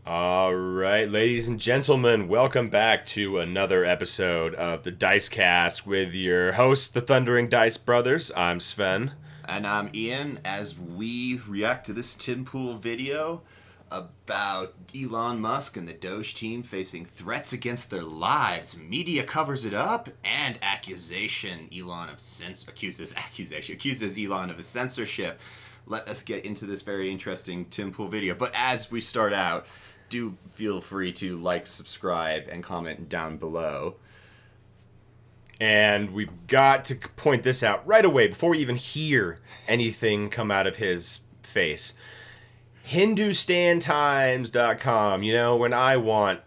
All right, ladies and gentlemen, welcome back to another episode of the Dice Cast with your hosts, the Thundering Dice Brothers. I'm Sven. And I'm Ian, as we react to this Tim Pool video about Elon Musk and the DOGE team facing threats against their lives. Media covers it up, and accuses Elon of censorship. Let us get into this very interesting Tim Pool video. But as we start out, do feel free to like, subscribe, and comment down below. And we've got to point this out right away before we even hear anything come out of his face. HindustanTimes.com. You know, when I want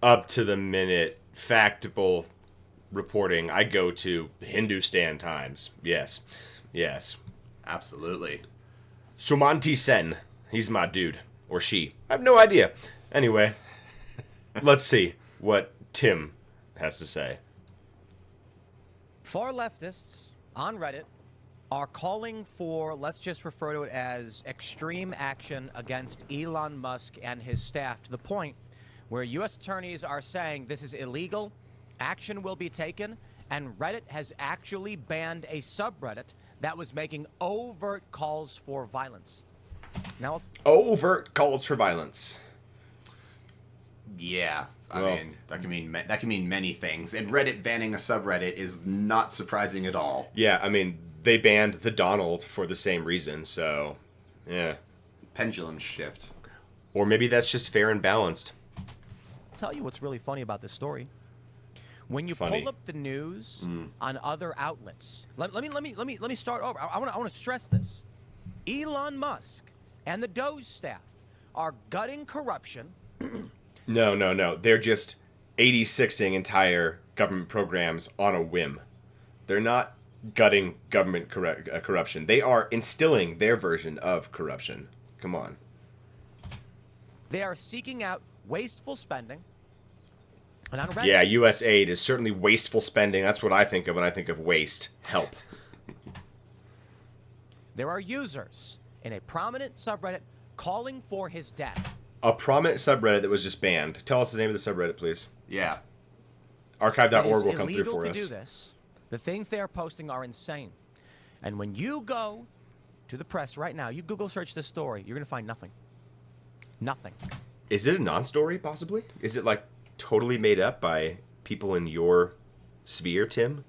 up to the minute, factable reporting, I go to Hindustan Times. Yes. Absolutely. Sumanti Sen. He's my dude. Or she. I have no idea. Anyway, let's see what Tim has to say. Far leftists on Reddit are calling for, let's just refer to it as extreme action against Elon Musk and his staff, to the point where U.S. attorneys are saying this is illegal, action will be taken, and Reddit has actually banned a subreddit that was making overt calls for violence. Now, overt calls for violence. Yeah, I mean that can mean many things, and Reddit banning a subreddit is not surprising at all. Yeah, I mean they banned the Donald for the same reason, so yeah. Pendulum shift. Or maybe that's just fair and balanced. I'll tell you what's really funny about this story. When you pull up the news on other outlets, let me start over. I want to stress this. Elon Musk and the DOGE staff are gutting corruption. No. They're just 86ing entire government programs on a whim. They're not gutting government corruption. They are instilling their version of corruption. Come on. They are seeking out wasteful spending. And on Reddit, yeah, USAID is certainly wasteful spending. That's what I think of when I think of waste. Help. There are users in a prominent subreddit calling for his death. A prominent subreddit that was just banned. Tell us the name of the subreddit, please. Yeah. Archive.org will come through for us. It is illegal to do this. The things they are posting are insane. And when you go to the press right now, you Google search this story, you're going to find nothing. Nothing. Is it a non-story, possibly? Is it, like, totally made up by people in your sphere, Tim?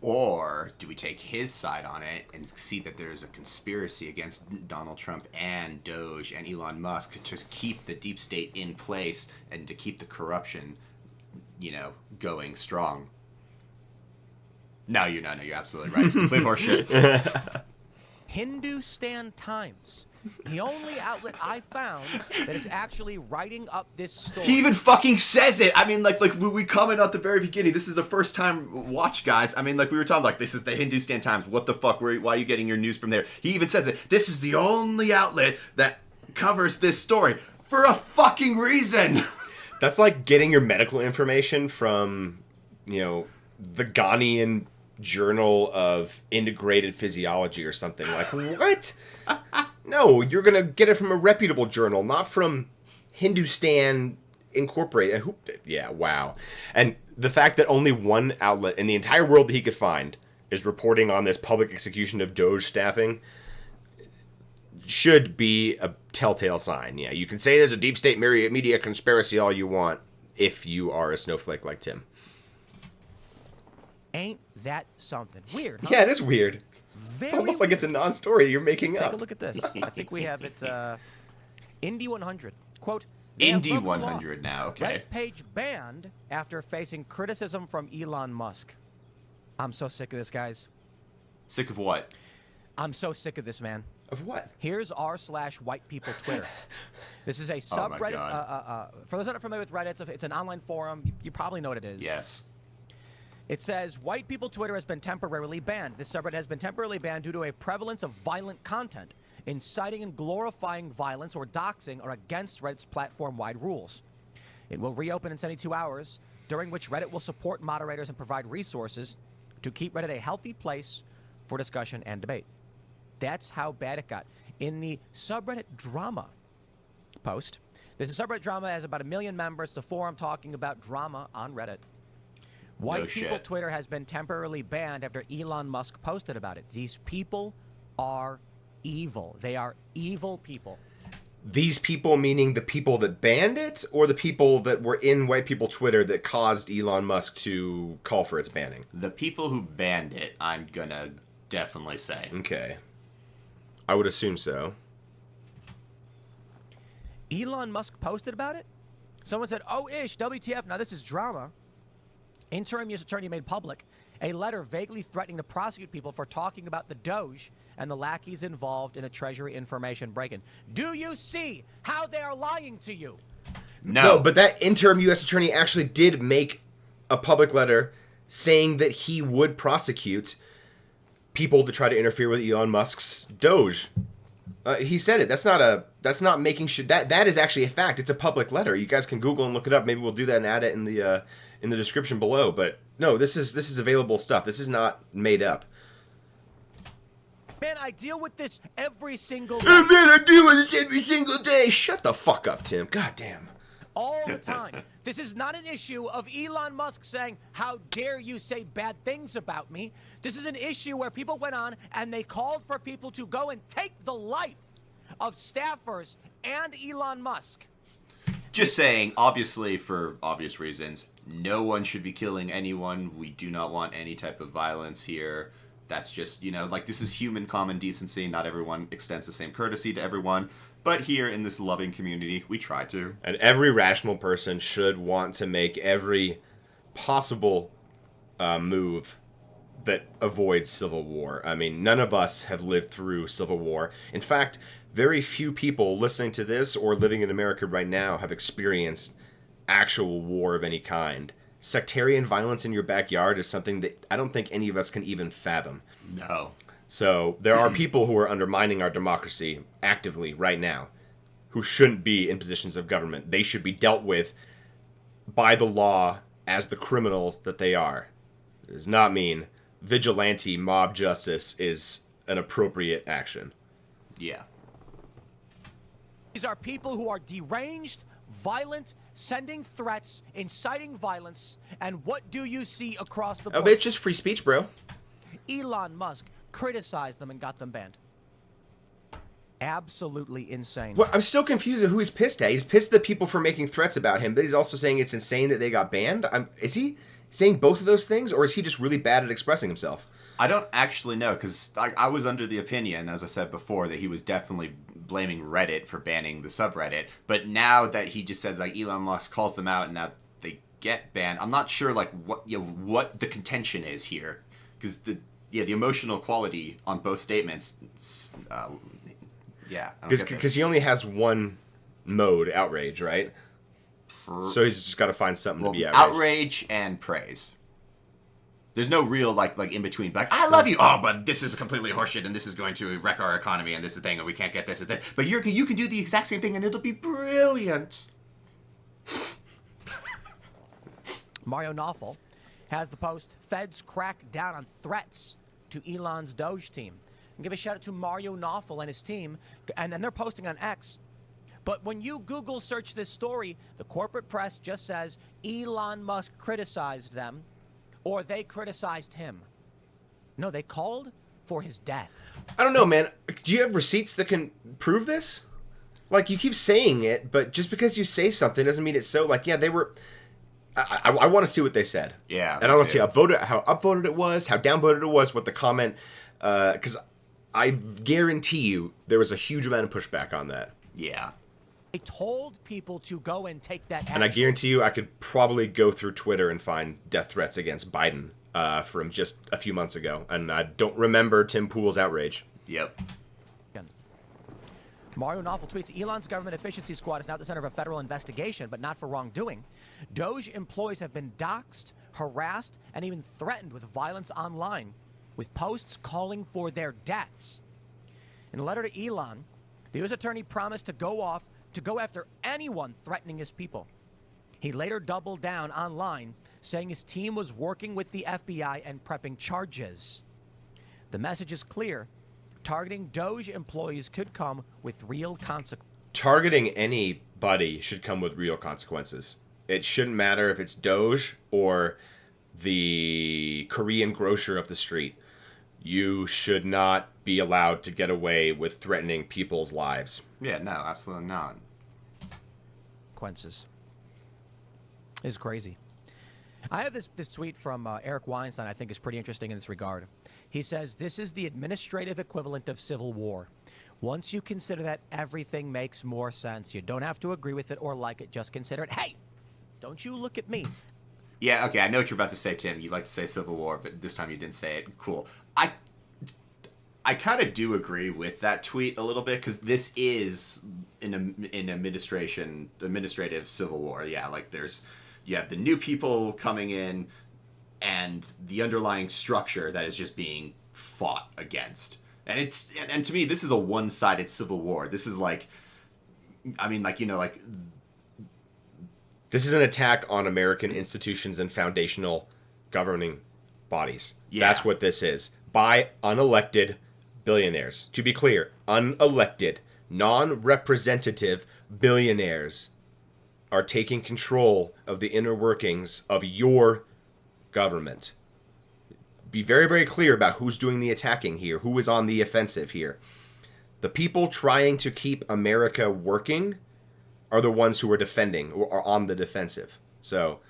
Or do we take his side on it and see that there's a conspiracy against Donald Trump and DOGE and Elon Musk to keep the deep state in place and to keep the corruption, going strong? No, you're not. No, you're absolutely right. It's complete horseshit. Hindustan Times. The only outlet I found that is actually writing up this story. He even fucking says it. I mean, like we comment at the very beginning. This is a first time watch, guys. I mean, like we were talking, like this is the Hindustan Times. What the fuck? Why are you getting your news from there? He even says it. This is the only outlet that covers this story for a fucking reason. That's like getting your medical information from, the Ghanaian Journal of Integrated Physiology or something. Like, what? No, you're going to get it from a reputable journal, not from Hindustan Incorporated. Yeah, wow. And the fact that only one outlet in the entire world that he could find is reporting on this public execution of DOGE staffing should be a telltale sign. Yeah, you can say there's a deep state media conspiracy all you want if you are a snowflake like Tim. Ain't that something? Weird, huh? Yeah, it is weird. It's almost like it's a non-story that you're making up. Take a look at this. I think we have it. Indy 100. Quote, Indy 100 now, okay. Reddit page banned after facing criticism from Elon Musk. I'm so sick of this, guys. Sick of what? I'm so sick of this, man. Of what? Here's r/white people Twitter. This is a subreddit. For those not familiar with Reddit, it's an online forum. You probably know what it is. Yes. It says, white people Twitter has been temporarily banned. This subreddit has been temporarily banned due to a prevalence of violent content. Inciting and glorifying violence or doxing are against Reddit's platform-wide rules. It will reopen in 72 hours, during which Reddit will support moderators and provide resources to keep Reddit a healthy place for discussion and debate. That's how bad it got. In the subreddit drama, post. This is subreddit drama, has about 1 million members. The forum talking about drama on Reddit. White people shit. Twitter has been temporarily banned after Elon Musk posted about it. These people are evil. They are evil people. These people meaning the people that banned it, or the people that were in white people Twitter that caused Elon Musk to call for its banning? The people who banned it, I'm gonna definitely say. Okay. I would assume so. Elon Musk posted about it? Someone said, oh, ish, WTF. Now, this is drama. Interim U.S. attorney made public a letter vaguely threatening to prosecute people for talking about the DOGE and the lackeys involved in the Treasury information break-in. Do you see how they are lying to you? No, but that interim U.S. attorney actually did make a public letter saying that he would prosecute people to try to interfere with Elon Musk's DOGE. He said it. That's not making sure that is actually a fact. It's a public letter. You guys can Google and look it up. Maybe we'll do that and add it in the description below. But no, this is available stuff. This is not made up. Man, I deal with this every single day. Man, I deal with this every single day. Shut the fuck up, Tim. God damn. All the time. This is not an issue of Elon Musk saying, how dare you say bad things about me. This is an issue where people went on and they called for people to go and take the life of staffers and Elon Musk. just saying, obviously, for obvious reasons, no one should be killing anyone. We do not want any type of violence here. That's just, like, this is human common decency. Not everyone extends the same courtesy to everyone. But here in this loving community, we try to. And every rational person should want to make every possible move that avoids civil war. I mean, none of us have lived through civil war. In fact, very few people listening to this or living in America right now have experienced actual war of any kind. Sectarian violence in your backyard is something that I don't think any of us can even fathom. No. So there are people who are undermining our democracy actively right now who shouldn't be in positions of government. They should be dealt with by the law as the criminals that they are. It does not mean vigilante mob justice is an appropriate action. Yeah. These are people who are deranged, violent, sending threats, inciting violence, and what do you see across the board? Oh, but it's just free speech, bro. Elon Musk criticized them and got them banned. Absolutely insane. Well, I'm still confused at who he's pissed at. He's pissed at the people for making threats about him, but he's also saying it's insane that they got banned. Is he saying both of those things, or is he just really bad at expressing himself? I don't actually know, because I was under the opinion, as I said before, that he was definitely blaming Reddit for banning the subreddit. But now that he just said, like, Elon Musk calls them out and now they get banned, I'm not sure, like, what the contention is here. Because the emotional quality on both statements, Because he only has one mode, outrage, right? So he's just got to find something to be outraged. Outrage and praise. There's no real, like in between. Like, I love you. Oh, but this is completely horseshit, and this is going to wreck our economy, and this is the thing, and we can't get this and that. But you can do the exact same thing, and it'll be brilliant. Mario Nawful has the post, Feds crack down on threats to Elon's Doge team. And give a shout out to Mario Nawful and his team, and then they're posting on X. But when you Google search this story, the corporate press just says Elon Musk criticized them, or they criticized him. No, they called for his death. I don't know, man. Do you have receipts that can prove this? Like, you keep saying it, but just because you say something doesn't mean it's so. Like, yeah, they were... I want to see what they said. Yeah. And I want to see how upvoted it was, how downvoted it was, what the comment... Because I guarantee you there was a huge amount of pushback on that. Yeah. They told people to go and take that action. And I guarantee you I could probably go through Twitter and find death threats against Biden from just a few months ago. And I don't remember Tim Pool's outrage. Yep. Mario Nawful tweets, Elon's government efficiency squad is now at the center of a federal investigation, but not for wrongdoing. Doge employees have been doxxed, harassed, and even threatened with violence online, with posts calling for their deaths. In a letter to Elon, the U.S. attorney promised to go after anyone threatening his people. He later doubled down online, saying his team was working with the FBI and prepping charges. The message is clear. Targeting Doge employees could come with real consequences. targeting anybody should come with real consequences. It shouldn't matter if it's DOGE or the Korean grocer up the street. You should not be allowed to get away with threatening people's lives. Yeah, no, absolutely not. Consequences. It's crazy. I have this tweet from Eric Weinstein I think is pretty interesting in this regard. He says, this is the administrative equivalent of civil war. Once you consider that, everything makes more sense. You don't have to agree with it or like it. Just consider it. Hey, don't you look at me. Yeah, okay, I know what you're about to say, Tim. You like to say civil war, but this time you didn't say it. Cool. I kind of do agree with that tweet a little bit, because this is an administrative civil war. Yeah, like you have the new people coming in and the underlying structure that is just being fought against. And to me, this is a one-sided civil war. This is like, I mean, like, you know, like... This is an attack on American institutions and foundational governing bodies. Yeah. That's what this is. By unelected billionaires. To be clear, unelected, non-representative billionaires are taking control of the inner workings of your government. Be very, very clear about who's doing the attacking here, who is on the offensive here. The people trying to keep America working are the ones who are defending or are on the defensive. So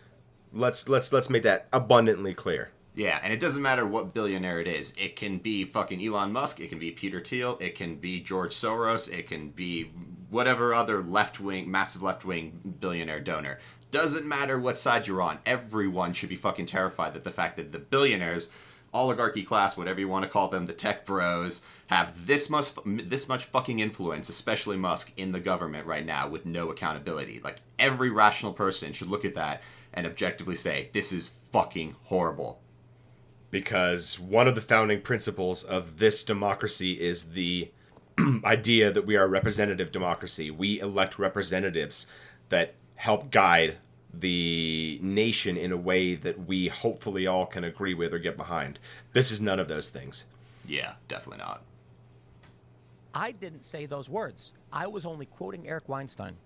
let's make that abundantly clear. Yeah, and it doesn't matter what billionaire it is. It can be fucking Elon Musk, it can be Peter Thiel, it can be George Soros, it can be whatever other massive left-wing billionaire donor. Doesn't matter what side you're on. Everyone should be fucking terrified that the fact that the billionaires, oligarchy class, whatever you want to call them, the tech bros, have this much fucking influence, especially Musk, in the government right now with no accountability. Like, every rational person should look at that and objectively say, this is fucking horrible. Because one of the founding principles of this democracy is the idea that we are a representative democracy. We elect representatives that help guide the nation in a way that we hopefully all can agree with or get behind. This is none of those things. Yeah, definitely not. I didn't say those words. I was only quoting Eric Weinstein.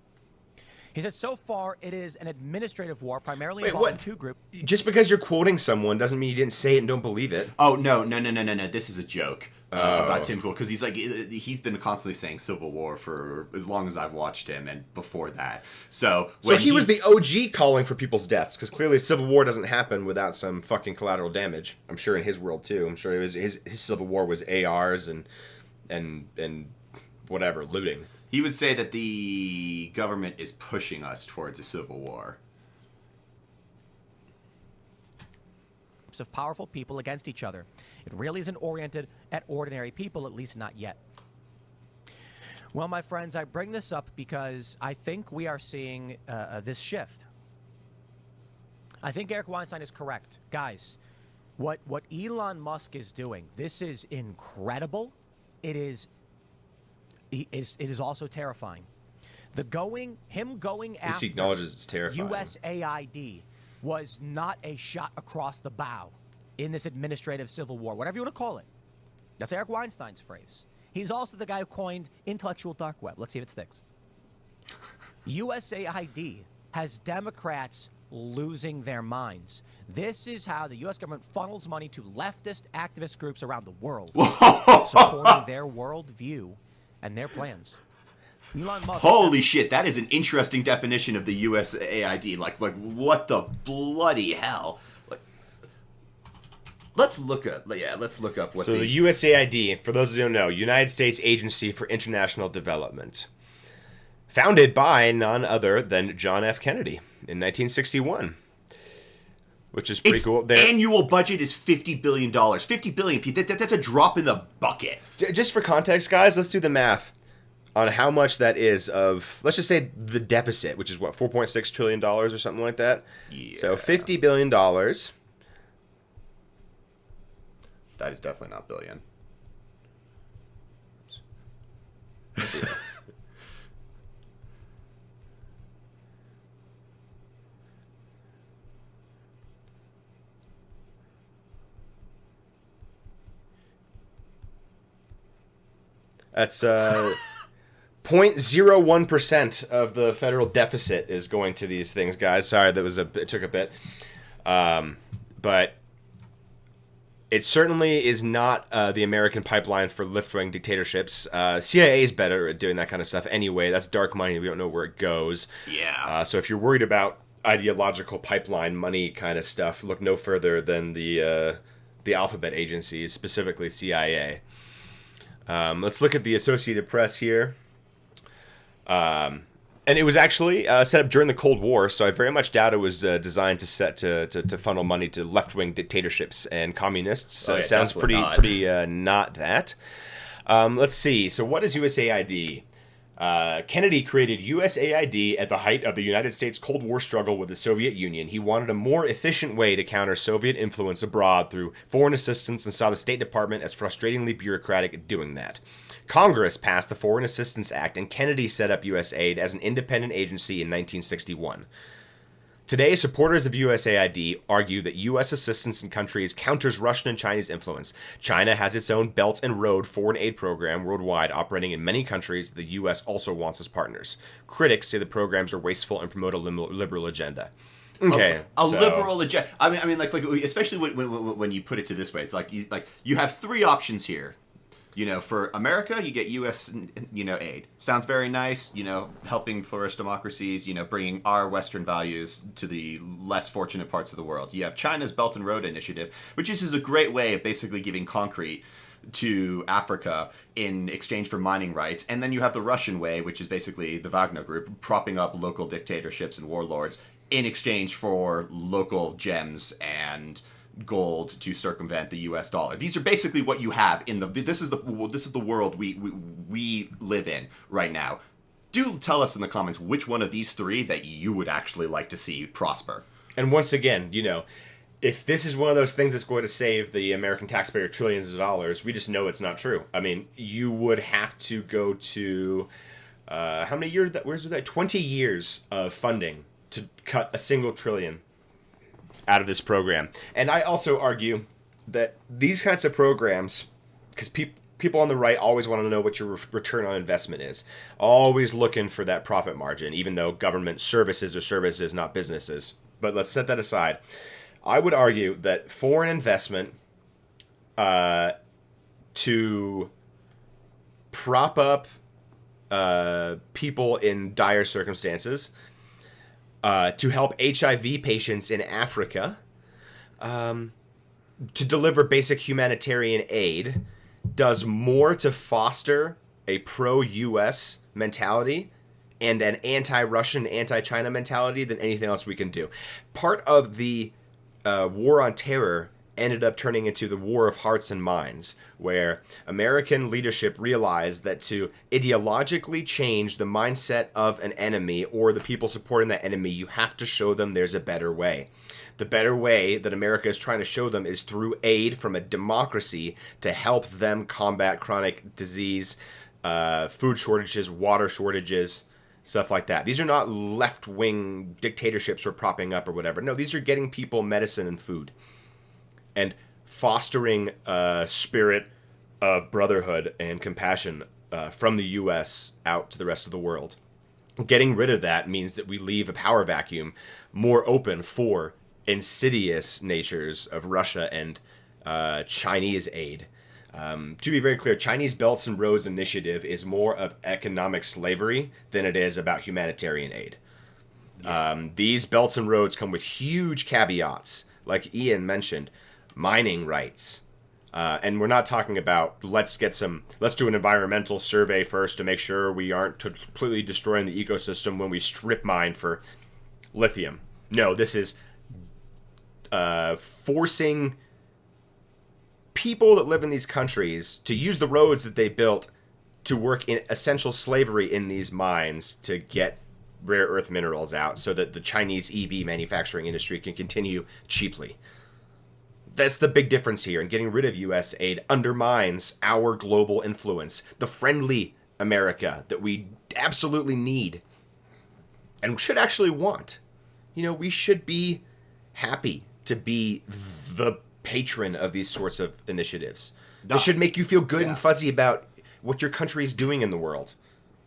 He says, so far, it is an administrative war, primarily involving two groups. Just because you're quoting someone doesn't mean you didn't say it and don't believe it. Oh, no. This is a joke about Tim Pool, because he's been constantly saying civil war for as long as I've watched him, and before that. So he was the OG calling for people's deaths, because clearly civil war doesn't happen without some fucking collateral damage. I'm sure in his world, too. I'm sure his civil war was ARs and whatever, looting. He would say that the government is pushing us towards a civil war. Of powerful people against each other. It really isn't oriented at ordinary people, at least not yet. Well, my friends, I bring this up because I think we are seeing this shift. I think Eric Weinstein is correct. Guys, what Elon Musk is doing, this is incredible. It is also terrifying. Him going after he acknowledges it's terrifying. USAID was not a shot across the bow in this administrative civil war, whatever you want to call it. That's Eric Weinstein's phrase. He's also the guy who coined intellectual dark web. Let's see if it sticks. USAID has Democrats losing their minds. This is how the U.S. government funnels money to leftist activist groups around the world, supporting their worldview and their plans. Elon Musk. Holy shit, that is an interesting definition of the USAID. Like what the bloody hell? Let's look up what the USAID, for those who don't know, United States Agency for International Development. Founded by none other than John F. Kennedy in 1961. Which is pretty cool. Their annual budget is $50 billion. $50 billion, that's a drop in the bucket. Just for context, guys, let's do the math on how much that is of, let's just say, the deficit, which is what, $4.6 trillion or something like that? Yeah. So $50 billion. That is definitely not billion. That's 0.01% of the federal deficit is going to these things, guys. Sorry, it took a bit. But it certainly is not the American pipeline for left-wing dictatorships. CIA is better at doing that kind of stuff anyway. That's dark money. We don't know where it goes. Yeah. So if you're worried about ideological pipeline money kind of stuff, look no further than the alphabet agencies, specifically CIA. Let's look at the Associated Press here. And it was actually set up during the Cold War, so I very much doubt it was designed to funnel money to left-wing dictatorships and communists. Sounds pretty not that. Let's see. So what is USAID? Kennedy created USAID at the height of the United States Cold War struggle with the Soviet Union. He wanted a more efficient way to counter Soviet influence abroad through foreign assistance and saw the State Department as frustratingly bureaucratic at doing that. Congress passed the Foreign Assistance Act, and Kennedy set up USAID as an independent agency in 1961. Today, supporters of USAID argue that U.S. assistance in countries counters Russian and Chinese influence. China has its own Belt and Road foreign aid program worldwide, operating in many countries the U.S. also wants as partners. Critics say the programs are wasteful and promote a liberal agenda. Okay, a liberal agenda. I mean, like especially when you put it to this way, it's like you have three options here. For America, you get U.S. aid. Sounds very nice. Helping flourish democracies. Bringing our Western values to the less fortunate parts of the world. You have China's Belt and Road Initiative, which is a great way of basically giving concrete to Africa in exchange for mining rights. And then you have the Russian way, which is basically the Wagner Group propping up local dictatorships and warlords in exchange for local gems and gold to circumvent the U.S. dollar. These are basically what you have in this is the world we live in right now. Do tell us in the comments which one of these three that you would actually like to see prosper. And once again, if this is one of those things that's going to save the American taxpayer trillions of dollars, we just know it's not true. I mean, you would have to go to how many years? Where's that? 20 years of funding to cut a single trillion out of this program. And I also argue that these kinds of programs, because people on the right always want to know what your return on investment is, always looking for that profit margin, even though government services are services, not businesses. But let's set that aside. I would argue that foreign investment to prop up people in dire circumstances, to help HIV patients in Africa, to deliver basic humanitarian aid, does more to foster a pro-U.S. mentality and an anti-Russian, anti-China mentality than anything else we can do. Part of the war on terror ended up turning into the war of hearts and minds, where American leadership realized that to ideologically change the mindset of an enemy or the people supporting that enemy, you have to show them there's a better way. The better way that America is trying to show them is through aid from a democracy to help them combat chronic disease, food shortages, water shortages, stuff like that. These are not left-wing dictatorships we're propping up or whatever. No, these are getting people medicine and food and fostering a spirit of brotherhood and compassion from the U.S. out to the rest of the world. Getting rid of that means that we leave a power vacuum more open for insidious natures of Russia and Chinese aid. To be very clear, Chinese Belts and Roads Initiative is more of economic slavery than it is about humanitarian aid. These belts and roads come with huge caveats, like Ian mentioned, mining rights. And we're not talking about let's do an environmental survey first to make sure we aren't completely destroying the ecosystem when we strip mine for lithium. No, this is forcing people that live in these countries to use the roads that they built to work in essential slavery in these mines to get rare earth minerals out so that the Chinese EV manufacturing industry can continue cheaply. That's the big difference here, and getting rid of U.S. aid undermines our global influence, the friendly America that we absolutely need and should actually want. We should be happy to be the patron of these sorts of initiatives. This should make you feel good and fuzzy about what your country is doing in the world.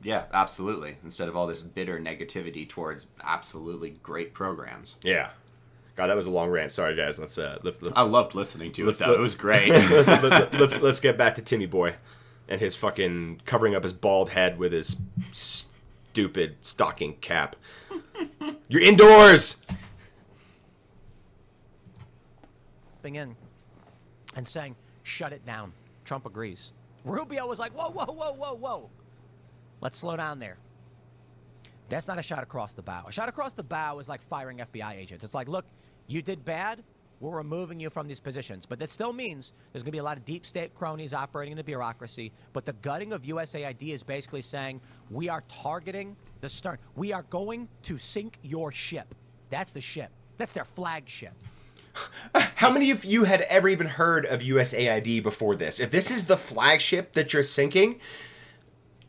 Yeah, absolutely. Instead of all this bitter negativity towards absolutely great programs. Yeah. God, that was a long rant. Sorry, guys. Let's. I loved listening to it, though. It was great. let's get back to Timmy-boy and his fucking covering up his bald head with his stupid stocking cap. You're indoors! In and saying, shut it down. Trump agrees. Rubio was like, whoa, whoa, whoa, whoa, whoa. Let's slow down there. That's not a shot across the bow. A shot across the bow is like firing FBI agents. It's like, look, you did bad. We're removing you from these positions. But that still means there's going to be a lot of deep state cronies operating in the bureaucracy. But the gutting of USAID is basically saying, we are targeting the stern. We are going to sink your ship. That's the ship. That's their flagship. How many of you had ever even heard of USAID before this? If this is the flagship that you're sinking,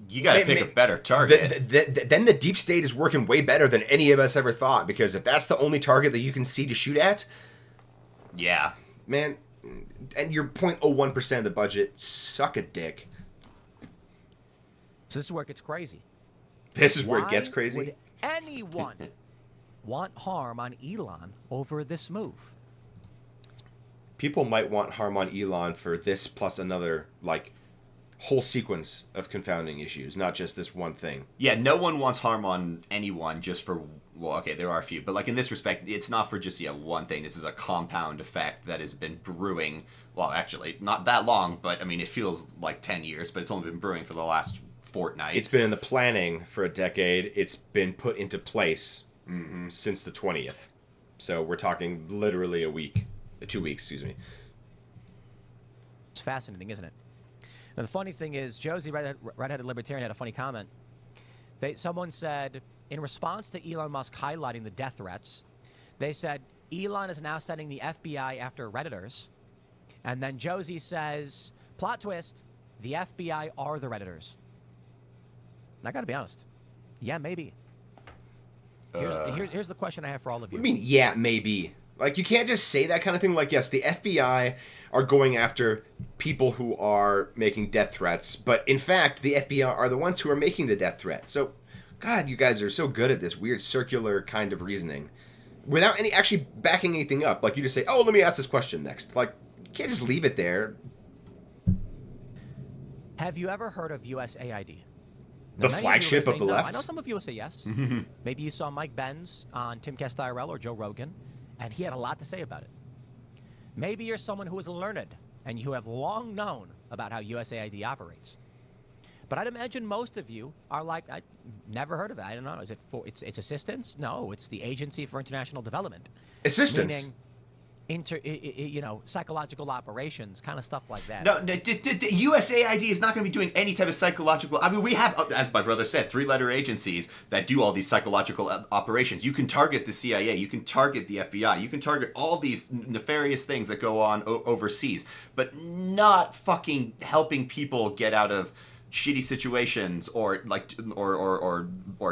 you got to pick a better target. Then the deep state is working way better than any of us ever thought, because if that's the only target that you can see to shoot at, yeah, man, and you're 0.01% of the budget, suck a dick. So this is where it gets crazy. This is where it gets crazy? Would anyone want harm on Elon over this move? People might want harm on Elon for this plus another, like, whole sequence of confounding issues, not just this one thing. Yeah, no one wants harm on anyone just for, well, okay, there are a few, but like in this respect, it's not for just one thing. This is a compound effect that has been brewing, well, actually, not that long, but I mean, it feels like 10 years, but it's only been brewing for the last fortnight. It's been in the planning for a decade. It's been put into place since the 20th. So we're talking literally 2 weeks, excuse me. It's fascinating, isn't it? Now, the funny thing is, Josie, redheaded libertarian, had a funny comment. Someone said, in response to Elon Musk highlighting the death threats, they said, Elon is now sending the FBI after Redditors. And then Josie says, plot twist, the FBI are the Redditors. I got to be honest. Yeah, maybe. Here's the question I have for all of you. What do you mean, yeah, maybe? Like, you can't just say that kind of thing. Like, yes, the FBI are going after people who are making death threats, but in fact, the FBI are the ones who are making the death threat. So, God, you guys are so good at this weird circular kind of reasoning without actually backing anything up. Like, you just say, oh, let me ask this question next. Like, you can't just leave it there. Have you ever heard of USAID? The flagship of the left? I know some of you will say yes. Maybe you saw Mike Benz on Timcast IRL or Joe Rogan, and he had a lot to say about it. Maybe you're someone who is learned and you have long known about how USAID operates. But I'd imagine most of you are like, I never heard of it. I don't know. Is it for it's assistance? No, it's the Agency for International Development. Assistance. Meaning, psychological operations, kind of stuff like that. No, the USAID is not going to be doing any type of psychological. I mean, we have, as my brother said, 3-letter agencies that do all these psychological operations. You can target the CIA, you can target the FBI, you can target all these nefarious things that go on overseas, but not fucking helping people get out of shitty situations or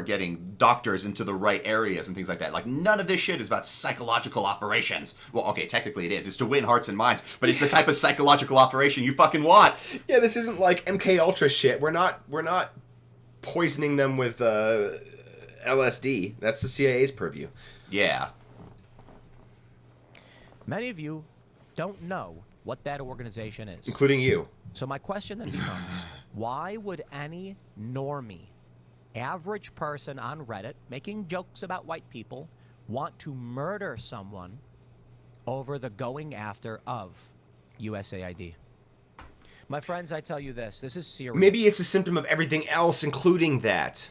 getting doctors into the right areas and things like that. Like, none of this shit is about psychological operations. Well, okay, technically it is. It's to win hearts and minds, but it's the type of psychological operation you fucking want. Yeah, this isn't like MK Ultra shit. We're not poisoning them with LSD. That's the CIA's purview. Yeah. Many of you don't know what that organization is. Including you. So my question then becomes, why would any normie, average person on Reddit, making jokes about white people, want to murder someone over the going after of USAID? My friends, I tell you this is serious. Maybe it's a symptom of everything else, including that.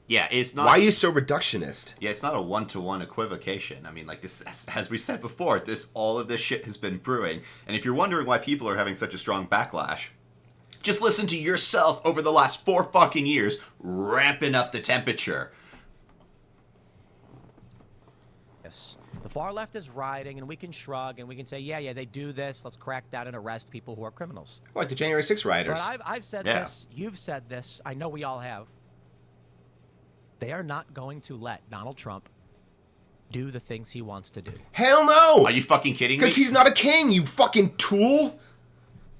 Yeah, it's not. Why are you so reductionist? Yeah, it's not a one-to-one equivocation. I mean, like this, as we said before, all of this shit has been brewing. And if you're wondering why people are having such a strong backlash, just listen to yourself over the last 4 fucking years ramping up the temperature. Yes. The far left is rioting, and we can shrug, and we can say, yeah, they do this. Let's crack down and arrest people who are criminals. Like the January 6 rioters. But I've said this. You've said this. I know we all have. They are not going to let Donald Trump do the things he wants to do. Hell no! Are you fucking kidding me? Because he's not a king, you fucking tool!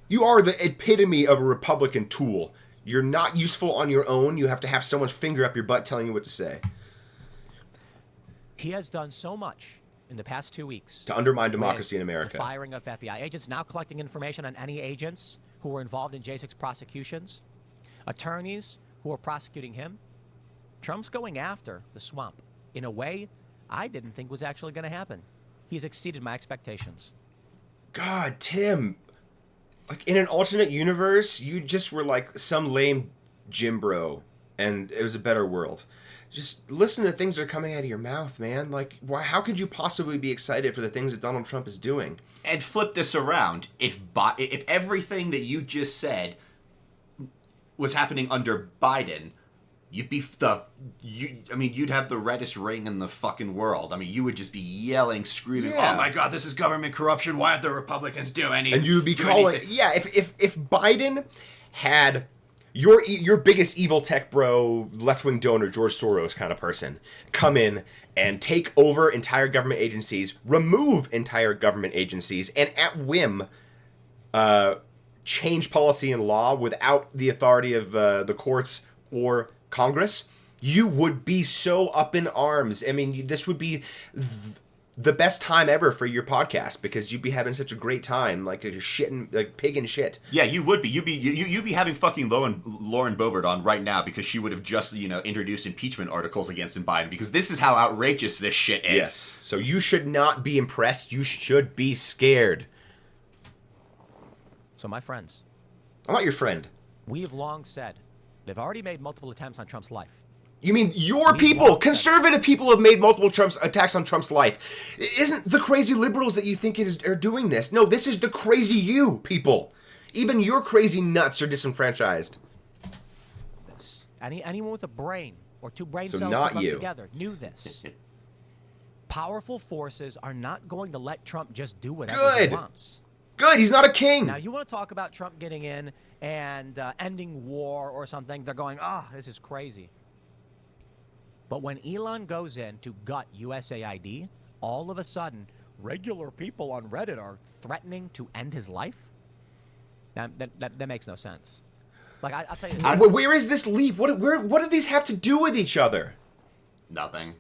You are the epitome of a Republican tool. You're not useful on your own. You have to have someone's finger up your butt telling you what to say. He has done so much in the past 2 weeks To undermine democracy in America. The firing of FBI agents, now collecting information on any agents who were involved in J6 prosecutions, attorneys who are prosecuting him. Trump's going after the swamp in a way I didn't think was actually going to happen. He's exceeded my expectations. God, Tim. Like, in an alternate universe, you just were like some lame gym bro, and it was a better world. Just listen to things that are coming out of your mouth, man. Like, why? How could you possibly be excited for the things that Donald Trump is doing? And flip this around. If everything that you just said was happening under Biden, you'd be you'd have the reddest ring in the fucking world. I mean, you would just be yelling, screaming, Yeah. "Oh my God, this is government corruption! Why aren't the Republicans doing anything?" And you would be calling, if Biden had your biggest evil tech bro, left-wing donor, George Soros kind of person, come in and take over entire government agencies, remove entire government agencies, and at whim change policy and law without the authority of the courts or Congress, you would be so up in arms. I mean, this would be the best time ever for your podcast, because you'd be having such a great time, like you're shitting, like pig in shit. Yeah, you would be. You'd be having fucking Lauren Boebert on right now, because she would have just introduced impeachment articles against Biden, because this is how outrageous this shit is. Yes. So you should not be impressed. You should be scared. So, my friends, I'm not your friend. we have long said they've already made multiple attempts on Trump's life. You mean your people, conservative people, have made multiple attacks on Trump's life. It isn't the crazy liberals that you think are doing this. No, this is the crazy you people. Even your crazy nuts are disenfranchised. This. Anyone with a brain or two brain So cells not to rub you. together knew this. Powerful forces are not going to let Trump just do whatever he Good. wants. Good, he's not a king. Now, you want to talk about Trump getting in and ending war or something, they're going, this is crazy. But when Elon goes in to gut USAID, all of a sudden, regular people on Reddit are threatening to end his life? That makes no sense. Like, I'll tell you this. Where is this leap? What do these have to do with each other? Nothing.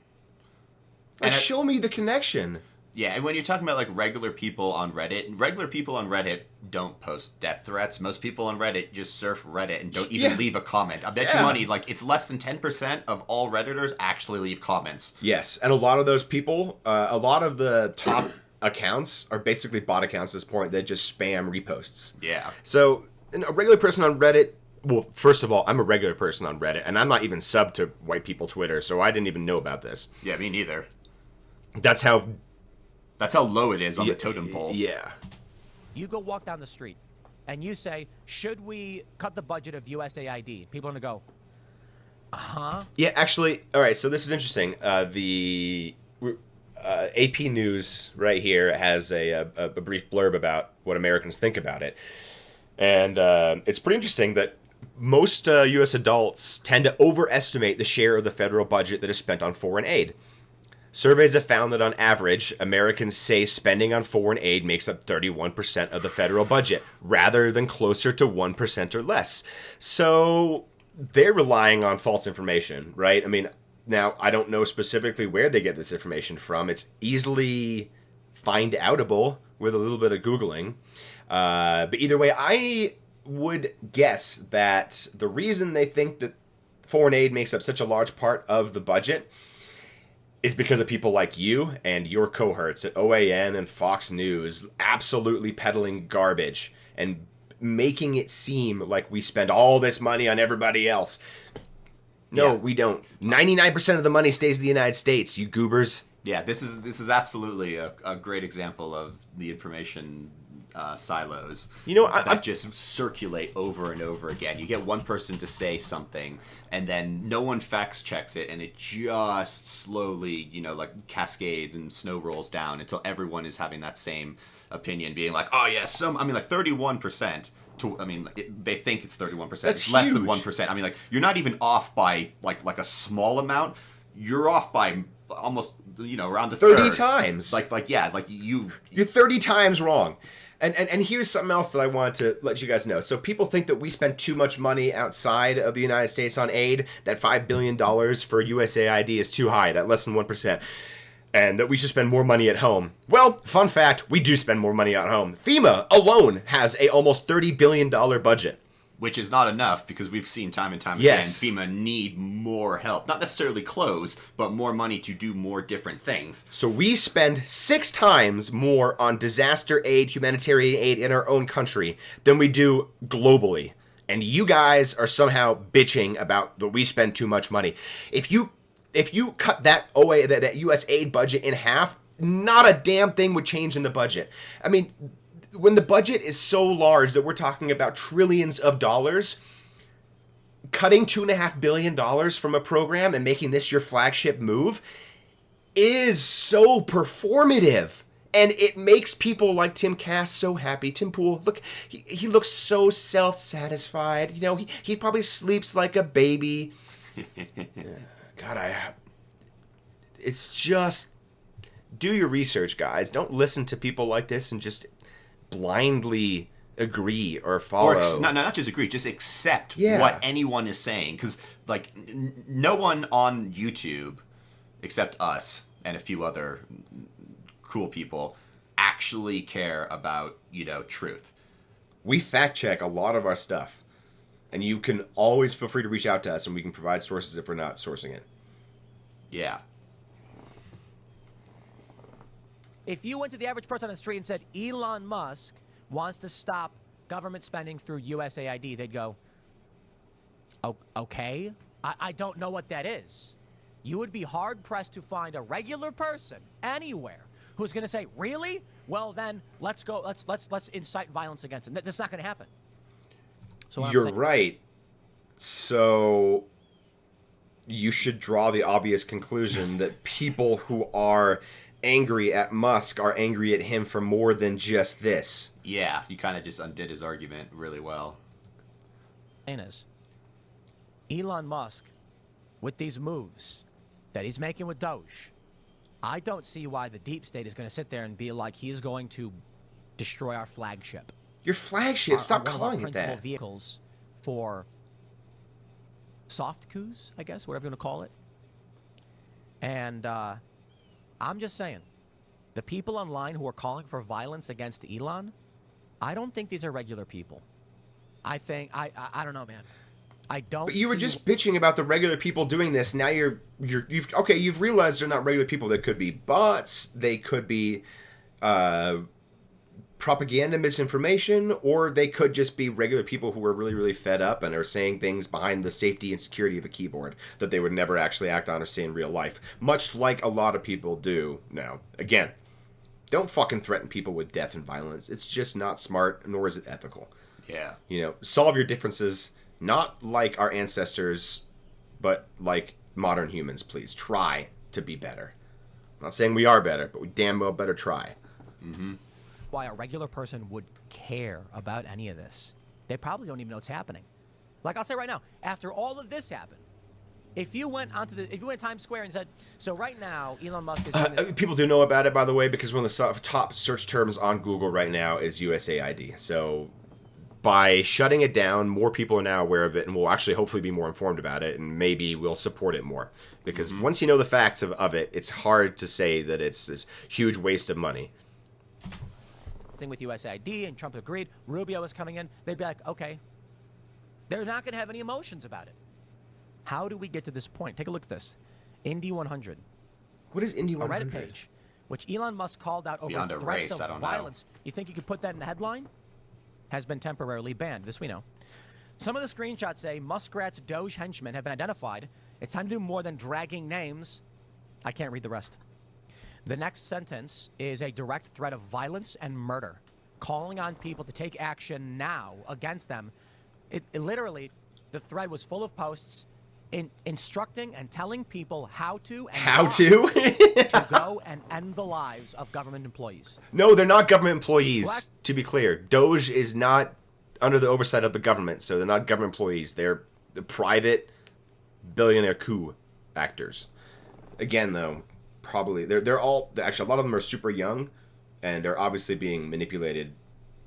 Like, show me the connection. Yeah, and when you're talking about like regular people on Reddit don't post death threats. Most people on Reddit just surf Reddit and don't even leave a comment. I bet you money, like, it's less than 10% of all Redditors actually leave comments. Yes, and a lot of those people, a lot of the top accounts are basically bot accounts at this point that just spam reposts. Yeah. So, a regular person on Reddit, well, first of all, I'm a regular person on Reddit, and I'm not even subbed to white people Twitter, so I didn't even know about this. Yeah, me neither. That's how low it is on the totem pole. Yeah. You go walk down the street and you say, should we cut the budget of USAID? People are going to go, uh-huh. Yeah, actually, all right, so this is interesting. The AP News right here has a brief blurb about what Americans think about it. And it's pretty interesting that most U.S. adults tend to overestimate the share of the federal budget that is spent on foreign aid. Surveys have found that on average, Americans say spending on foreign aid makes up 31% of the federal budget, rather than closer to 1% or less. So they're relying on false information, right? I mean, now, I don't know specifically where they get this information from. It's easily find-outable with a little bit of Googling. But either way, I would guess that the reason they think that foreign aid makes up such a large part of the budget is because of people like you and your cohorts at OAN and Fox News absolutely peddling garbage and making it seem like we spend all this money on everybody else. No, we don't. 99% of the money stays in the United States, you goobers. Yeah, this is absolutely a great example of the information silos. You know, that just circulate over and over again. You get one person to say something, and then no one fact checks it, and it just slowly, like cascades and snow rolls down until everyone is having that same opinion, being like, oh yeah, like 31%. They think it's 31%. That's it's less than huge. 1%. I mean, like, you're not even off by like a small amount. You're off by almost, around the 30 third. times. You're 30 times wrong. And here's something else that I wanted to let you guys know. So people think that we spend too much money outside of the United States on aid, that $5 billion for USAID is too high, that less than 1%, and that we should spend more money at home. Well, fun fact, we do spend more money at home. FEMA alone has a almost $30 billion budget. Which is not enough, because we've seen time and time Yes. again, FEMA need more help. Not necessarily clothes, but more money to do more different things. So we spend 6 times more on disaster aid, humanitarian aid in our own country than we do globally. And you guys are somehow bitching about that we spend too much money. If you cut that US aid budget in half, not a damn thing would change in the budget. I mean, when the budget is so large that we're talking about trillions of dollars, cutting $2.5 billion from a program and making this your flagship move is so performative. And it makes people like Tim Cass so happy. Tim Pool, look, he looks so self-satisfied. You know, he probably sleeps like a baby. God, it's just, do your research, guys. Don't listen to people like this and just blindly agree or follow. Or not just agree, just accept Yeah. what anyone is saying. Because, like, no one on YouTube, except us and a few other cool people, actually care about, truth. We fact check a lot of our stuff. And you can always feel free to reach out to us and we can provide sources if we're not sourcing it. Yeah. If you went to the average person on the street and said, Elon Musk wants to stop government spending through USAID, they'd go, okay, I don't know what that is. You would be hard-pressed to find a regular person anywhere who's going to say, really? Well, then let's go, let's incite violence against him. That's not going to happen. So You're right. So you should draw the obvious conclusion that people who are angry at Musk are angry at him for more than just this. Yeah, he kind of just undid his argument really well. Is Elon Musk, with these moves that he's making with DOGE, I don't see why the deep state is going to sit there and be like, he's going to destroy our flagship. Your flagship, stop one of our calling it principal that. vehicles for soft coups, I guess, whatever you want to call it. And I'm just saying, the people online who are calling for violence against Elon, I don't think these are regular people. I think I don't know, man. I don't. But you were just bitching about the regular people doing this. Now you've realized they're not regular people. They could be bots. They could be propaganda, misinformation, or they could just be regular people who are really, really fed up and are saying things behind the safety and security of a keyboard that they would never actually act on or say in real life. Much like a lot of people do now. Again, don't fucking threaten people with death and violence. It's just not smart, nor is it ethical. Yeah. Solve your differences, not like our ancestors, but like modern humans, please. Try to be better. I'm not saying we are better, but we damn well better try. Mm-hmm. Why a regular person would care about any of this. They probably don't even know what's happening. Like I'll say right now, after all of this happened, if you went to Times Square and said, so right now Elon Musk is doing this. People do know about it, by the way, because one of the top search terms on Google right now is USAID. So by shutting it down, more people are now aware of it and will actually hopefully be more informed about it, and maybe we'll support it more. Because once you know the facts of it, it's hard to say that it's this huge waste of money. Thing with USAID, and Trump agreed. Rubio was coming in. They'd be like, okay. They're not going to have any emotions about it. How do we get to this point? Take a look at this. Indy 100. What is Indy 100? A Reddit page, which Elon Musk called out over Beyond a threats race, I of don't know. violence. You think you could put that in the headline? Has been temporarily banned. This we know. Some of the screenshots say Muskrat's Doge henchmen have been identified. It's time to do more than dragging names. I can't read the rest. The next sentence is a direct threat of violence and murder, calling on people to take action now against them. It literally, the thread was full of posts instructing and telling people how to go and end the lives of government employees. No, they're not government employees, What? to be clear. Doge is not under the oversight of the government, so they're not government employees. They're the private billionaire coup actors. Again, though, probably they're all actually a lot of them are super young, and are obviously being manipulated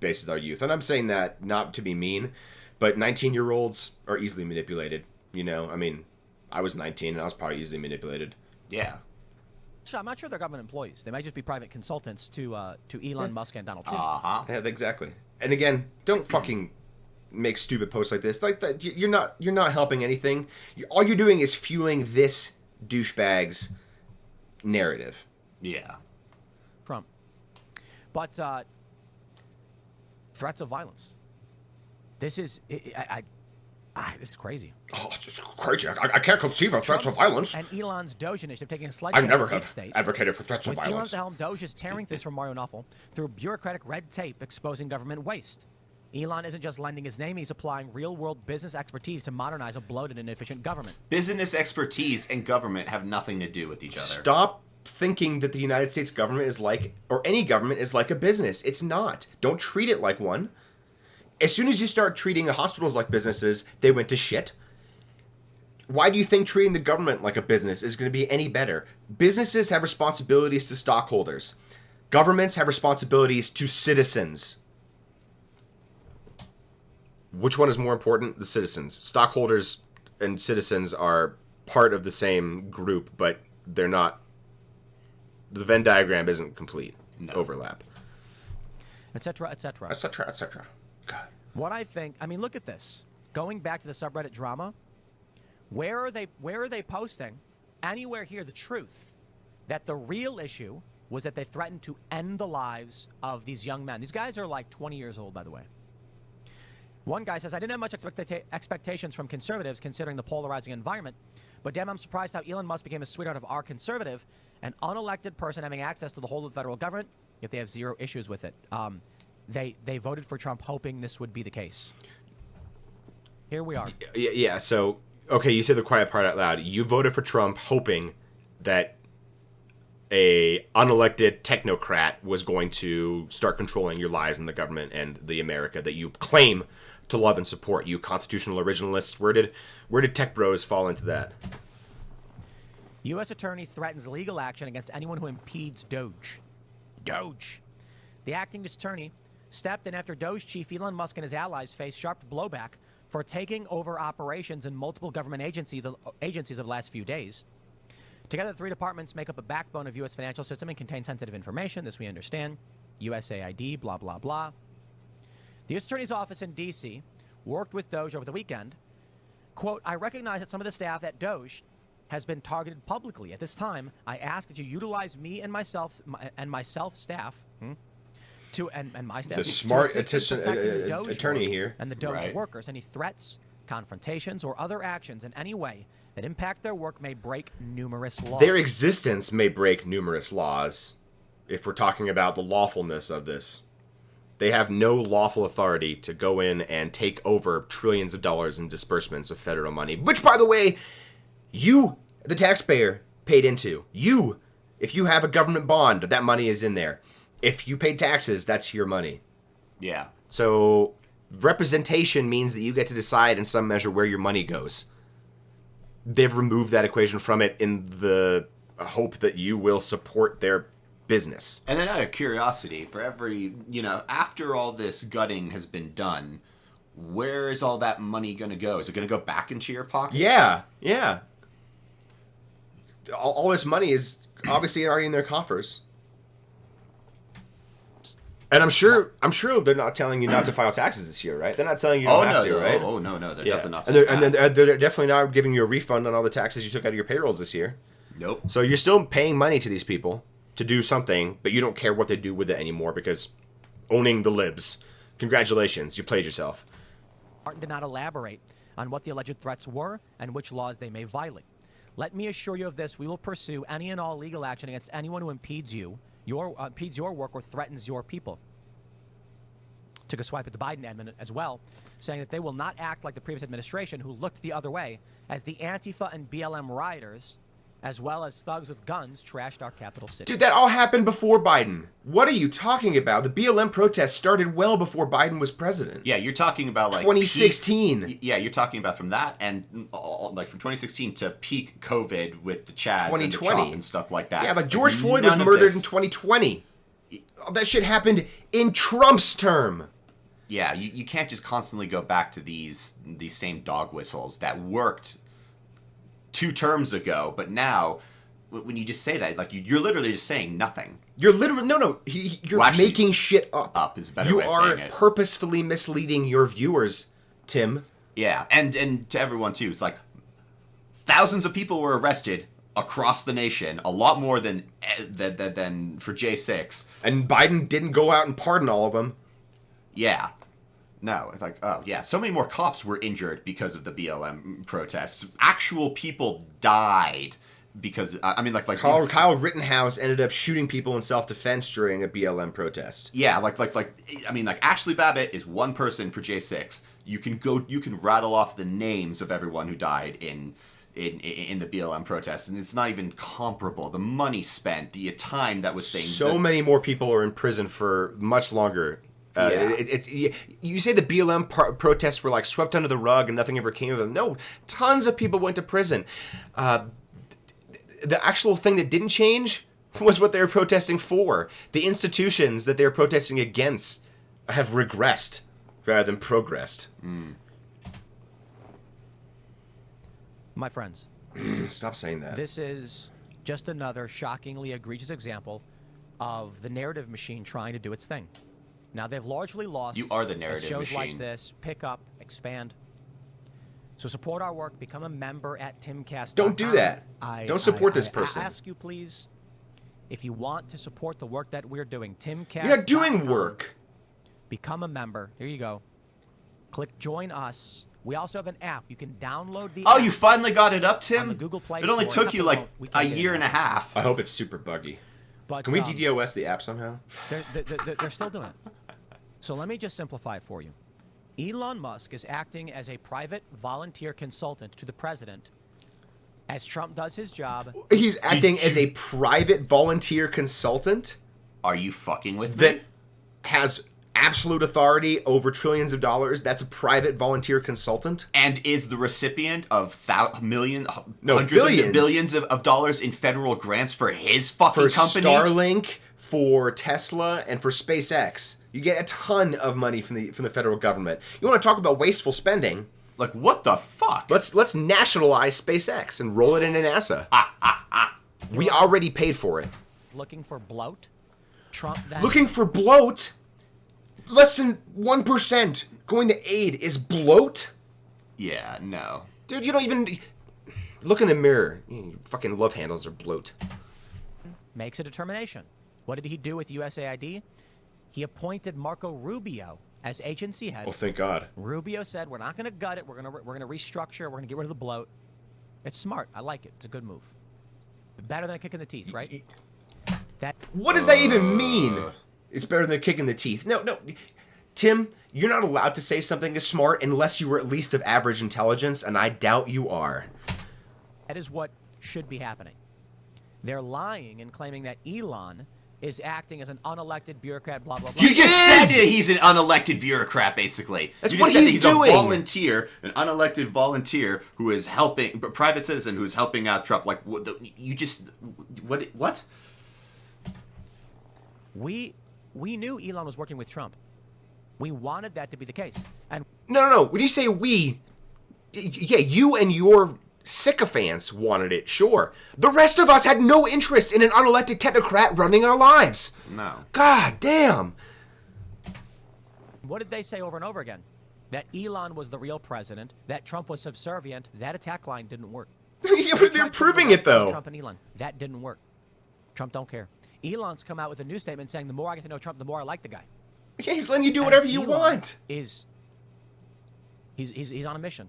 bases our youth. And I'm saying that not to be mean, but 19-year-olds are easily manipulated. You know, I mean, I was 19 and I was probably easily manipulated. Yeah. I'm not sure they're government employees. They might just be private consultants to Elon Musk and Donald Trump. Uh-huh. Yeah, exactly. And again, don't fucking make stupid posts like this. Like that, you're not helping anything. All you're doing is fueling this douchebag's narrative. Yeah. Trump. But threats of violence. This is this is crazy. Oh, it's just crazy. I can't conceive of threats of violence. And Elon's DOGE initiative taking a I never sledgehammer have state. advocated for threats of With Elon at violence. the helm, DOGE is tearing this from Mario Nuffle through bureaucratic red tape, exposing government waste. Elon isn't just lending his name, he's applying real-world business expertise to modernize a bloated and inefficient government. Business expertise and government have nothing to do with each other. Stop thinking that the United States government is like, or any government is like a business. It's not. Don't treat it like one. As soon as you start treating the hospitals like businesses, they went to shit. Why do you think treating the government like a business is going to be any better? Businesses have responsibilities to stockholders. Governments have responsibilities to citizens. Which one is more important? The citizens. Stockholders and citizens are part of the same group, but they're not. The Venn diagram isn't complete. No. Overlap. Etc., etc. Etc., etc. God. What I think, I mean, look at this. Going back to the subreddit drama, where are they posting anywhere here the truth that the real issue was that they threatened to end the lives of these young men? These guys are like 20 years old, by the way. One guy says, I didn't have much expectations from conservatives considering the polarizing environment, but damn, I'm surprised how Elon Musk became a sweetheart of our conservative, an unelected person having access to the whole of the federal government, yet they have zero issues with it. They voted for Trump hoping this would be the case. Here we are. Yeah, so, okay, you said the quiet part out loud. You voted for Trump hoping that a unelected technocrat was going to start controlling your lives in the government and the America that you claim to love and support. You constitutional originalists. Where did tech bros fall into that? U.S. attorney threatens legal action against anyone who impedes DOGE. DOGE. The acting attorney stepped in after DOGE chief Elon Musk and his allies faced sharp blowback for taking over operations in multiple government agencies of the last few days. Together, the three departments make up a backbone of U.S. financial system and contain sensitive information. This we understand. USAID, blah, blah, blah. The U.S. Attorney's Office in D.C. worked with DOGE over the weekend. Quote, I recognize that some of the staff at DOGE has been targeted publicly. At this time, I ask that you utilize me and myself staff and my staff. It's a smart DOGE attorney here. And the DOGE Right. workers. Any threats, confrontations, or other actions in any way that impact their work may break numerous laws. Their existence may break numerous laws if we're talking about the lawfulness of this. They have no lawful authority to go in and take over trillions of dollars in disbursements of federal money, which, by the way, you, the taxpayer, paid into. You, if you have a government bond, that money is in there. If you pay taxes, that's your money. Yeah. So representation means that you get to decide in some measure where your money goes. They've removed that equation from it in the hope that you will support their business. And then out of curiosity, for every, after all this gutting has been done, where is all that money going to go? Is it going to go back into your pockets? Yeah. All this money is obviously already in their coffers. And I'm sure they're not telling you not to file taxes this year, right? They're not telling you don't have to, right? Oh, no, they're definitely not and saying that. they're definitely not giving you a refund on all the taxes you took out of your payrolls this year. Nope. So you're still paying money to these people to do something, but you don't care what they do with it anymore because owning the libs. Congratulations, you played yourself. Martin did not elaborate on what the alleged threats were and which laws they may violate. Let me assure you of this, we will pursue any and all legal action against anyone who impedes your work or threatens your people. Took a swipe at the Biden admin as well, saying that they will not act like the previous administration who looked the other way as the Antifa and BLM rioters, as well as thugs with guns, trashed our capital city. Dude, that all happened before Biden. What are you talking about? The BLM protests started well before Biden was president. Yeah, you're talking about 2016. Yeah, you're talking about from that and from 2016 to peak COVID with the Chaz 2020. and the Trump and stuff like that. Yeah, George Floyd was murdered in 2020. That shit happened in Trump's term. Yeah, you can't just constantly go back to these same dog whistles that worked 2 terms ago, but now when you just say that, like you're literally just saying nothing. You're literally you're Well, actually, making shit up. Up is a better way of saying it. You are purposefully misleading your viewers, Tim. Yeah, and to everyone too. It's like thousands of people were arrested across the nation, a lot more than for J6. And Biden didn't go out and pardon all of them. Yeah. No, it's like, oh, yeah. So many more cops were injured because of the BLM protests. Actual people died because, I mean, like Kyle Rittenhouse ended up shooting people in self-defense during a BLM protest. Yeah, I mean, Ashley Babbitt is one person for J6. You can rattle off the names of everyone who died in the BLM protests, and it's not even comparable. The money spent, the time that was spent. So many more people are in prison for much longer. You say the BLM protests were like swept under the rug and nothing ever came of them. No, tons of people went to prison. The actual thing that didn't change was what they were protesting for. The institutions that they were protesting against have regressed rather than progressed. My friends. Stop saying that. This is just another shockingly egregious example of the narrative machine trying to do its thing. Now, they've largely lost. You are the narrative shows machine. like this pick up, expand. So support our work. Become a member at timcast.com. Don't do that. Don't support this person. I ask you, please, if you want to support the work that we're doing, timcast.com. You're not doing work. Become a member. Here you go. Click Join Us. We also have an app. You can download the Oh, app you finally got it up, Tim? on the Google Play It only Store. took you like a year and a half. I hope it's super buggy. But, Can we DDoS the app somehow? They're still doing it. So let me just simplify it for you. Elon Musk is acting as a private volunteer consultant to the president as Trump does his job. He's acting as a private volunteer consultant? Are you fucking with that me? has absolute authority over trillions of dollars. That's a private volunteer consultant. And is the recipient of billions. hundreds of billions of dollars in federal grants for his fucking For companies? Starlink, for Tesla, and for SpaceX. You get a ton of money from the federal government. You want to talk about wasteful spending? Like, what the fuck? Let's nationalize SpaceX and roll it into NASA. We already paid for it. Looking for bloat? Trump then... Looking for bloat? Less than 1% going to aid is bloat? Yeah, no. Dude, you don't even... Look in the mirror. Your fucking love handles are bloat. Makes a determination. What did he do with USAID? He appointed Marco Rubio as agency head. Oh, thank God. Rubio said, we're not going to gut it. We're going to restructure. We're going to get rid of the bloat. It's smart. I like it. It's a good move. Better than a kick in the teeth, right? What does that even mean? It's better than a kick in the teeth. No. Tim, you're not allowed to say something is smart unless you were at least of average intelligence, and I doubt you are. That is what should be happening. They're lying and claiming that Elon is acting as an unelected bureaucrat, blah, blah, blah. You just said that he's an unelected bureaucrat, basically. That's you what just said he's that doing. A volunteer, an unelected volunteer who is helping, a private citizen who is helping out Trump. Like, what? What? We knew Elon was working with Trump. We wanted that to be the case. And No. When you say we, yeah, you and your sycophants wanted it, sure. The rest of us had no interest in an unelected technocrat running our lives. No. God damn. what did they say over and over again? That Elon was the real president, that Trump was subservient. That attack line didn't work. Yeah, but they're proving it, though. Trump and Elon. That didn't work. Trump don't care. Elon's come out with a new statement saying the more I get to know Trump, the more I like the guy. Yeah, he's letting you do whatever you want. He's on a mission.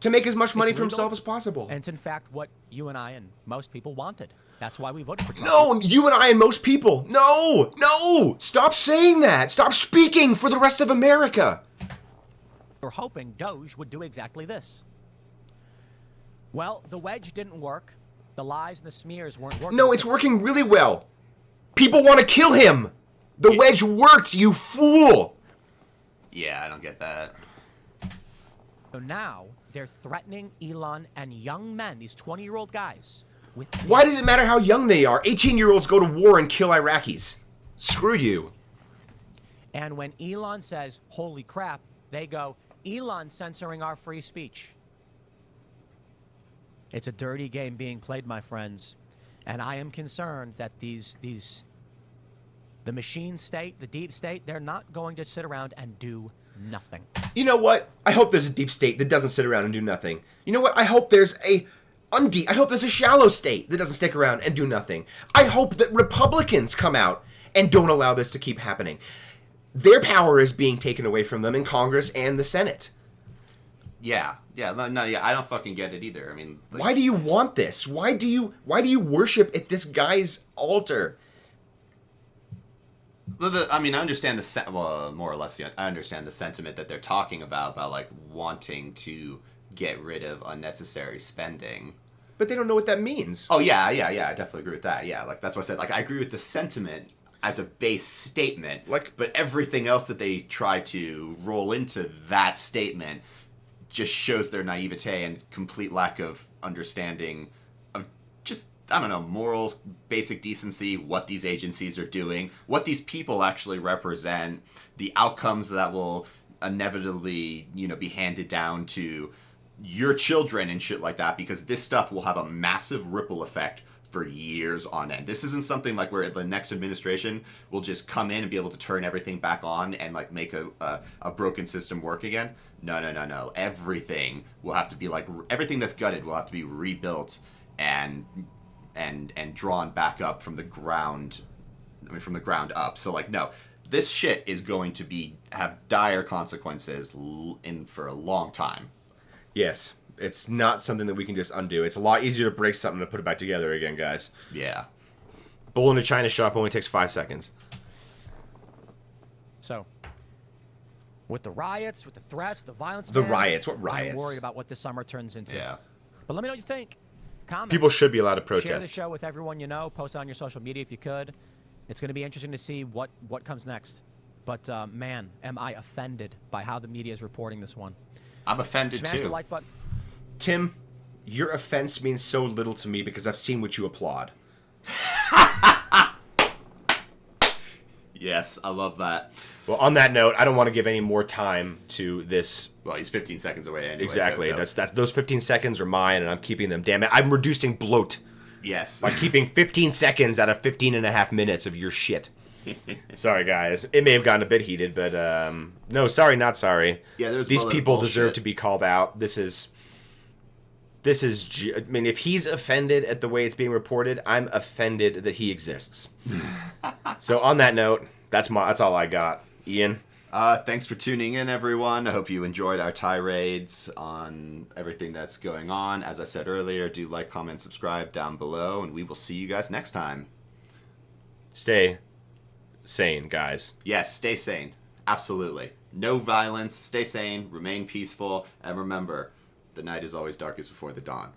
To make as much money It's for legal, himself as possible. And it's in fact what you and I and most people wanted. That's why we voted for Trump. No, you and I and most people. No. Stop saying that. Stop speaking for the rest of America. We're hoping DOGE would do exactly this. Well, the wedge didn't work. The lies and the smears weren't working. No, it's working really well. People want to kill him. The wedge worked, you fool. Yeah, I don't get that. So now they're threatening Elon and young men, these 20-year-old guys. Why does it matter how young they are? 18-year-olds go to war and kill Iraqis. Screw you. And when Elon says, holy crap, they go, Elon's censoring our free speech. It's a dirty game being played, my friends. And I am concerned that the machine state, the deep state, they're not going to sit around and do nothing. You know what? I hope there's a deep state that doesn't sit around and do nothing. You know what? I hope there's a shallow state that doesn't stick around and do nothing. I hope that Republicans come out and don't allow this to keep happening. Their power is being taken away from them in Congress and the Senate. Yeah, I don't fucking get it either. I mean, like, why do you want this? Why do you worship at this guy's altar? I mean, I understand more or less. I understand the sentiment that they're talking about like wanting to get rid of unnecessary spending. But they don't know what that means. Oh yeah, I definitely agree with that. Yeah, like that's what I said. Like I agree with the sentiment as a base statement. Like, but everything else that they try to roll into that statement just shows their naivete and complete lack of understanding of just, I don't know, morals, basic decency, what these agencies are doing, what these people actually represent, the outcomes that will inevitably, be handed down to your children and shit like that, because this stuff will have a massive ripple effect for years on end. This isn't something like where the next administration will just come in and be able to turn everything back on and like make a broken system work again. No. Everything will have to be like, everything that's gutted will have to be rebuilt and drawn back up from the ground. I mean, from the ground up. So like, no, this shit is going to have dire consequences for a long time. Yes. It's not something that we can just undo. It's a lot easier to break something and put it back together again, guys. Yeah. Bull in a china shop only takes 5 seconds. So, with the riots, with the threats, the violence... The riots? What riots? I'm worried about what this summer turns into. Yeah. But let me know what you think. Comment. People should be allowed to protest. Share the show with everyone you know. Post it on your social media if you could. It's going to be interesting to see what comes next. But, man, am I offended by how the media is reporting this one. I'm offended, Smash too. the like button. Tim, your offense means so little to me because I've seen what you applaud. Yes, I love that. Well, on that note, I don't want to give any more time to this. Well, he's 15 seconds away anyway. Exactly. So. That's those 15 seconds are mine, and I'm keeping them. Damn it. I'm reducing bloat. Yes. By keeping 15 seconds out of 15 and a half minutes of your shit. Sorry, guys. It may have gotten a bit heated, but no, sorry, not sorry. Yeah, these people deserve to be called out. This is. I mean, if he's offended at the way it's being reported, I'm offended that he exists. So on that note, that's all I got. Ian? Thanks for tuning in, everyone. I hope you enjoyed our tirades on everything that's going on. As I said earlier, do like, comment, subscribe down below, and we will see you guys next time. Stay sane, guys. Yes, stay sane. Absolutely. No violence. Stay sane. Remain peaceful. And remember, the night is always darkest before the dawn.